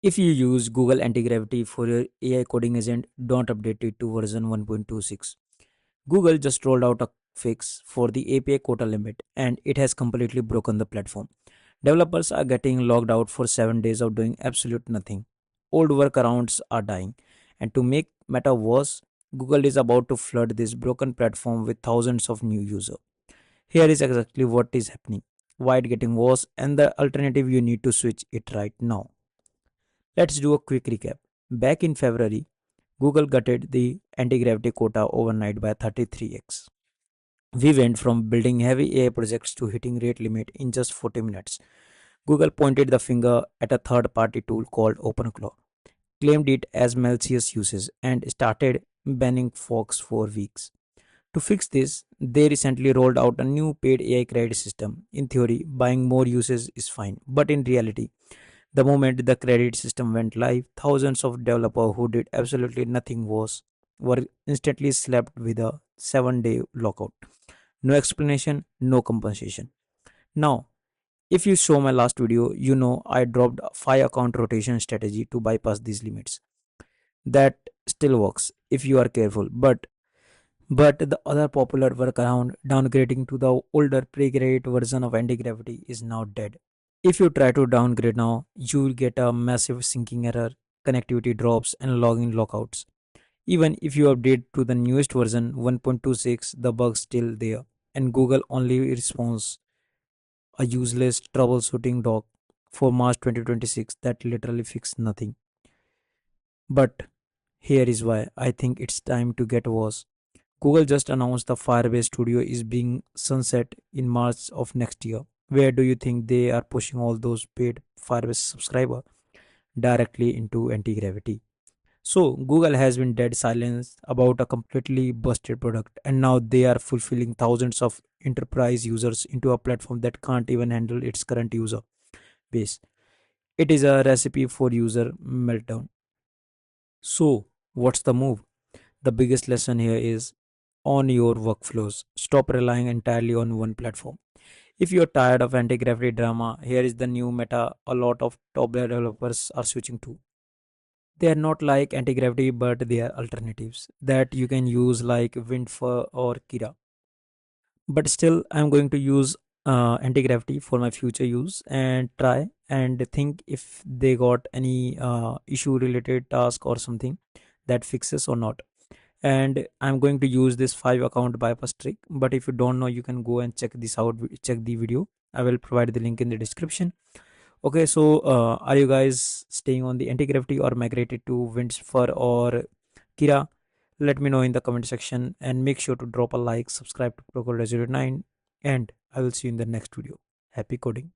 If you use Google Antigravity for your AI coding agent, don't update it to version 1.26. Google just rolled out a fix for the API quota limit and it has completely broken the platform. Developers are getting logged out for 7 days of doing absolute nothing. Old workarounds are dying. And to make matter worse, Google is about to flood this broken platform with thousands of new users. Here is exactly what is happening, why it getting worse, and the alternative you need to switch it right now. Let's do a quick recap. Back in February, Google gutted the anti-gravity quota overnight by 33x. We went from building heavy AI projects to hitting rate limit in just 40 minutes. Google pointed the finger at a third-party tool called OpenClaw, claimed it as malicious uses, and started banning forks for weeks. To fix this, they recently rolled out a new paid AI credit system. In theory, buying more uses is fine, but in reality, the moment the credit system went live, thousands of developers who did absolutely nothing were instantly slapped with a 7-day lockout. No explanation, no compensation. Now, if you saw my last video, you know I dropped a 5 account rotation strategy to bypass these limits. That still works if you are careful, but the other popular workaround, downgrading to the older pre-grade version of anti-gravity, is now dead. If you try to downgrade now, you will get a massive syncing error, connectivity drops, and login lockouts. Even if you update to the newest version 1.26, the bug's still there, and Google only responds a useless troubleshooting doc for March 2026 that literally fixed nothing. But here is why I think it's time to get worse. Google just announced the Firebase Studio is being sunset in March of next year. Where do you think they are pushing all those paid Firebase subscribers directly into anti-gravity? So Google has been dead silence about a completely busted product, and now they are fulfilling thousands of enterprise users into a platform that can't even handle its current user base. It is a recipe for user meltdown. So what's the move? The biggest lesson here is on your workflows. Stop relying entirely on one platform. If you're tired of anti-gravity drama, here is the new meta a lot of top developers are switching to. They are not like anti-gravity, but they are alternatives that you can use like Windfur or Kira. But still, I'm going to use anti-gravity for my future use and try and think if they got any issue related task or something that fixes or not. And I'm going to use this 5 account bypass trick, but if you don't know, you can go and check this out, check the video. I will provide the link in the description. Okay, so are you guys staying on the anti-gravity or migrated to Windfur or Kira? Let me know in the comment section and make sure to drop a like, subscribe to Procol 09, and I will see you in the next video. Happy coding.